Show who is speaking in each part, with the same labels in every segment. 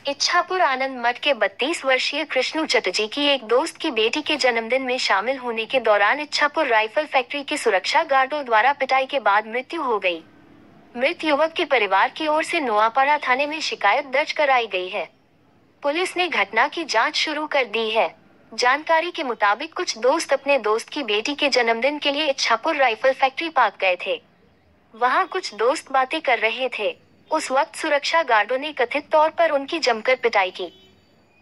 Speaker 1: इच्छापुर आनंद मठ के 32 वर्षीय कृष्णू चटर्जी की एक दोस्त की बेटी के जन्मदिन में शामिल होने के दौरान इच्छापुर राइफल फैक्ट्री के सुरक्षा गार्डों द्वारा पिटाई के बाद मृत्यु हो गई। मृत युवक के परिवार की ओर से नोआपाड़ा थाने में शिकायत दर्ज कराई गई है। पुलिस ने घटना की जांच शुरू कर दी है। जानकारी के मुताबिक कुछ दोस्त अपने दोस्त की बेटी के जन्मदिन के लिए इच्छापुर राइफल फैक्ट्री पार्क गए थे। वहां कुछ दोस्त बातें कर रहे थे। उस वक्त सुरक्षा गार्डों ने कथित तौर पर उनकी जमकर पिटाई की।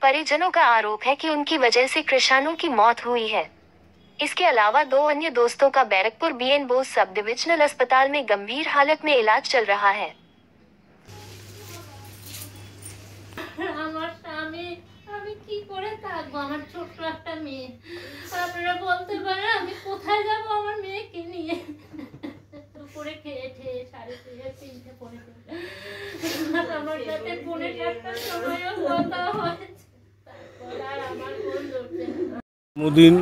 Speaker 1: परिजनों का आरोप है कि उनकी वजह से कृष्णू की मौत हुई है। इसके अलावा 2 अन्य दोस्तों का Barrackpore BN Bose sub divisional अस्पताल में गंभीर हालत में इलाज चल रहा है।
Speaker 2: জন্মদিন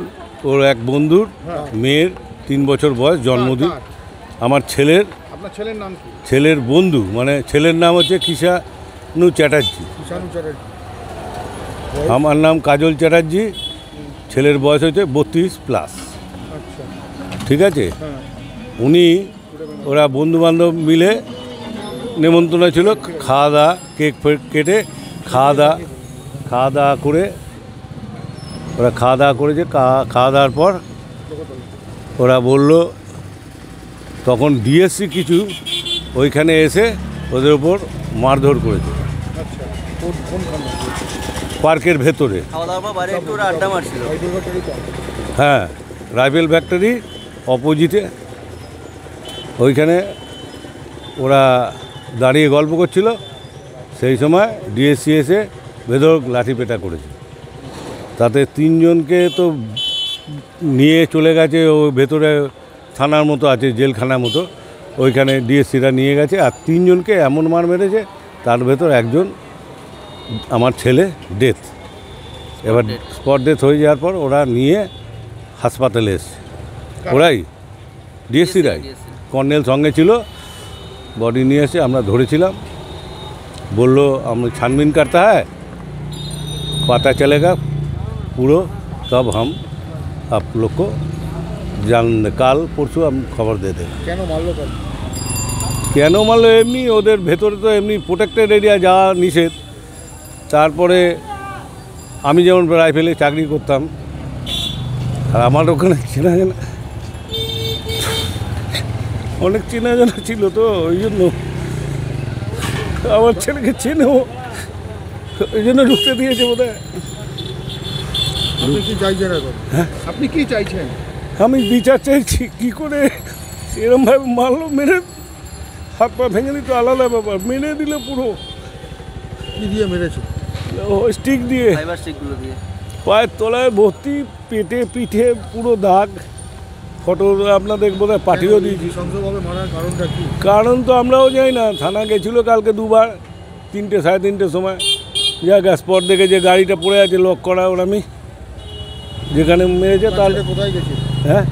Speaker 2: ওর এক বন্ধুর মেয়ের 3 বছর বয়স জন্মদিন। আমার ছেলের নাম কি? ছেলের বন্ধু মানে ছেলের নাম হচ্ছে কিষাণু চ্যাটার্জি। আমার নাম কাজল চ্যাটার্জি। ছেলের বয়স হচ্ছে 32+। ঠিক আছে, ওরা বন্ধুবান্ধব মিলে নেমন্তন্ন ছিল, খাওয়া দাওয়া, কেক কেটে খাওয়া দাওয়া করে ওরা খাওয়া দাওয়া করেছে। খাওয়া দাওয়ার পর ওরা বলল, তখন ডিএসসি কিছু ওইখানে এসে ওদের ওপর মারধর করেছে পার্কের ভেতরে। হ্যাঁ, রাইফেল ফ্যাক্টরি অপোজিটে ওইখানে ওরা দাঁড়িয়ে গল্প করছিল। সেই সময় ডিএসসি এসে বেধড়ক লাঠিপেটা করেছে। তাতে 3 জনকে তো নিয়ে চলে গেছে, ও ভেতরে থানার মতো আছে, জেলখানার মতো, ওইখানে ডিএসসিরা নিয়ে গেছে। আর 3 জনকে এমন মার মেরেছে, তার ভেতর একজন আমার ছেলে ডেথ। এবার স্পট ডেথ হয়ে যাওয়ার পর ওরা নিয়ে হাসপাতালে এসছে। ওরাই ডিএসসিরাই, কর্নেল সঙ্গে ছিল, বডি নিয়ে এসে আমরা ধরেছিলাম। বললো আমরা छानबीन करता है, पता चलेगा पूरा, तब हम आप लोग को কাল পরশু हम খবর दे देंगे। কেন মারলো? এমনি ওদের ভেতরে তো এমনি প্রোটেক্টেড এরিয়া যাওয়া নিষেধ। তারপরে আমি যেমন রাইফেলে চাকরি করতাম, আর আমার ওখানে অনেক চেনা জানা ছিল, তো ওই জন্য আমার ছেলেকে চেনেও, ওই জন্য ঢুকতে দিয়েছে বোধ হয়।
Speaker 3: আপনি কি চাইছেন এখন?
Speaker 2: হ্যাঁ,
Speaker 3: আপনি কি চাইছেন?
Speaker 2: আমি বিচার চাইছি। কী করে এরমভাবে মারলো, মেরে হাত পা ভেঙে দিত আলাদা ব্যাপার, মেরে দিল পুরো।
Speaker 3: কী দিয়ে মেরেছে?
Speaker 2: স্টিক দিয়ে, পায়ের তলায় ভর্তি, পেটে পিঠে পুরো দাগ। ফটো আপনাদের বোধহয় পাঠিয়েও দিয়েছি। কারণ তো আমরাও যাই না। থানা গেছিলো কালকে 2 বার, 3টে সাড়ে 3টের সময়। জায়গা স্পট দেখে যে গাড়িটা পড়ে আছে লক করা, ওর আমি যেখানে মেরেছে তাহলে
Speaker 3: কোথায় গেছে?
Speaker 2: হ্যাঁ,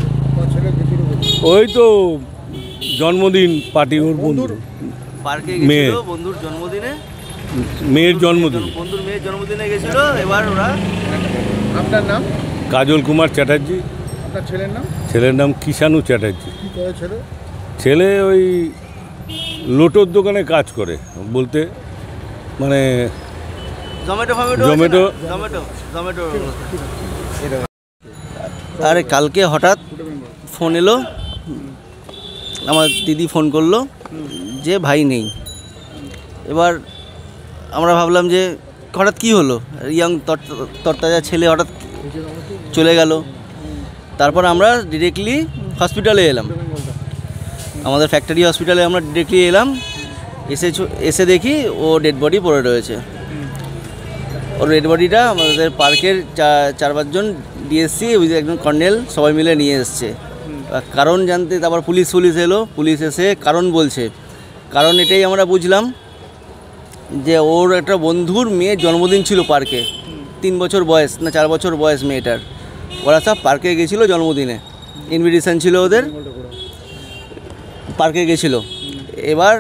Speaker 2: ওই তো জন্মদিন পার্টি, ওর বন্ধুর
Speaker 4: বন্ধুর জন্মদিনে,
Speaker 2: মেয়ের জন্মদিন,
Speaker 4: বন্ধুর মেয়ের জন্মদিনে গেছিল। এবার ওরা,
Speaker 3: আপনার নাম?
Speaker 2: কাজল কুমার চ্যাটার্জি।
Speaker 3: আপনার ছেলের নাম?
Speaker 2: ছেলের নাম কিষাণু চ্যাটার্জি।
Speaker 3: কী করে ছেলে?
Speaker 2: ছেলে ওই লোটোর দোকানে কাজ করে, বলতে মানে জোম্যাটো।
Speaker 4: আরে কালকে হঠাৎ ফোন এলো, আমার দিদি ফোন করলো যে ভাই নেই। এবার আমরা ভাবলাম যে হঠাৎ কী হলো, ইয়াং তরতাজা ছেলে হঠাৎ চলে গেল। তারপর আমরা ডিরেক্টলি হসপিটালে এলাম, আমাদের ফ্যাক্টরি হসপিটালে আমরা ডিরেক্টলি এলাম। এসে দেখি ও ডেড বডি পড়ে রয়েছে। ওর ডেড বডিটা আমাদের পার্কের 4-5 জন ডিএসসি, একজন কর্নেল, সবাই মিলে নিয়ে এসছে। কারণ জানতে তারপর পুলিশ এলো। পুলিশ এসে কারণ বলছে। কারণ এটাই আমরা বুঝলাম যে ওর একটা বন্ধুর মেয়ের জন্মদিন ছিল পার্কে। 3 বছর বয়স না 4 বছর বয়স মেয়েটার। ওরা সব পার্কে গেছিলো জন্মদিনে, ইনভিটেশন ছিল ওদের, পার্কে গেছিলো। এবার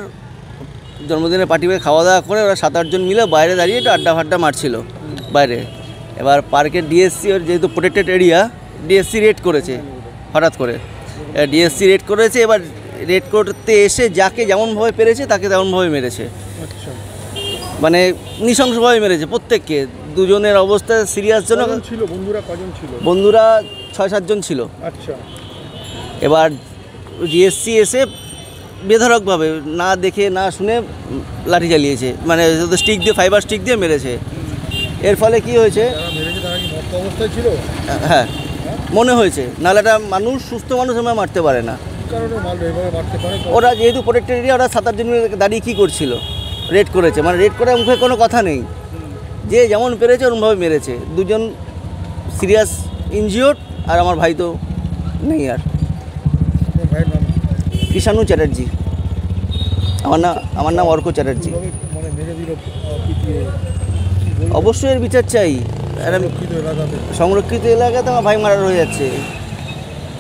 Speaker 4: জন্মদিনের পার্টি করে খাওয়া দাওয়া করে ওরা 7-8 জন মিলে বাইরে দাঁড়িয়ে একটু আড্ডা ফাড্ডা মারছিল বাইরে। এবার পার্কের ডিএসসি ওর যেহেতু প্রোটেক্টেড এরিয়া, ডিএসসি রেড করেছে হঠাৎ করে। ডিএসসি রেড করেছে, এবার রেড করতে এসে যাকে যেমনভাবে পেরেছে তাকে তেমনভাবে মেরেছে,
Speaker 3: আচ্ছা,
Speaker 4: মানে নৃশংসভাবে মেরেছে প্রত্যেককে। দুজনের অবস্থা সিরিয়াস জনক।
Speaker 3: কজন ছিল বন্ধুরা, কজন ছিল?
Speaker 4: বন্ধুরা 6-7 জন ছিল।
Speaker 3: আচ্ছা,
Speaker 4: এবার ডিএসসি এসে বেধড়কভাবে না দেখে না শুনে লাঠি চালিয়েছে, মানে স্টিক দিয়ে, ফাইবার স্টিক দিয়ে মেরেছে। এর ফলে কি হয়েছে,
Speaker 3: যারা মেরেছে তারা কি মত্ত অবস্থায় ছিল?
Speaker 4: হ্যাঁ মনে হয়েছে, নাহলে একটা মানুষ, সুস্থ মানুষ এভাবে মারতে পারে না।
Speaker 3: কি কারণে এভাবে মারতে পারে?
Speaker 4: ওরা যেহেতু প্রোটেক্টেড এরিয়া, ওরা 7-8 জন মিলে দাঁড়িয়ে কী করছিল, রেড করেছে, মানে রেড করে মুখে কোনো কথা নেই, যে যেমন পেরেছে ওরমভাবে মেরেছে। দুজন সিরিয়াস ইনজিওর্ড, আর আমার ভাই তো নেই আর।
Speaker 3: আপনার ভাইয়ের নাম
Speaker 4: কৃষাণু চ্যাটার্জি। আমার নাম অর্ক চ্যাটার্জি।
Speaker 3: কিভাবে মানে মেরে দিল পিটিয়ে? কি বলবো?
Speaker 4: অবশ্যই এর বিচার চাই।
Speaker 3: সুরক্ষিত এলাকাতে
Speaker 4: সংরক্ষিত এলাকাতে আমার ভাই মারা হয়ে যাচ্ছে,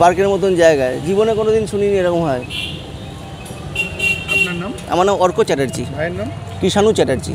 Speaker 4: পার্কের মতন জায়গায়। জীবনে কোনো দিন শুনিনি এরকম হয়।
Speaker 3: আপনার নাম?
Speaker 4: আমার নাম অর্ক চ্যাটার্জি।
Speaker 3: ভাইয়ের নাম?
Speaker 4: কৃষাণু চ্যাটার্জি।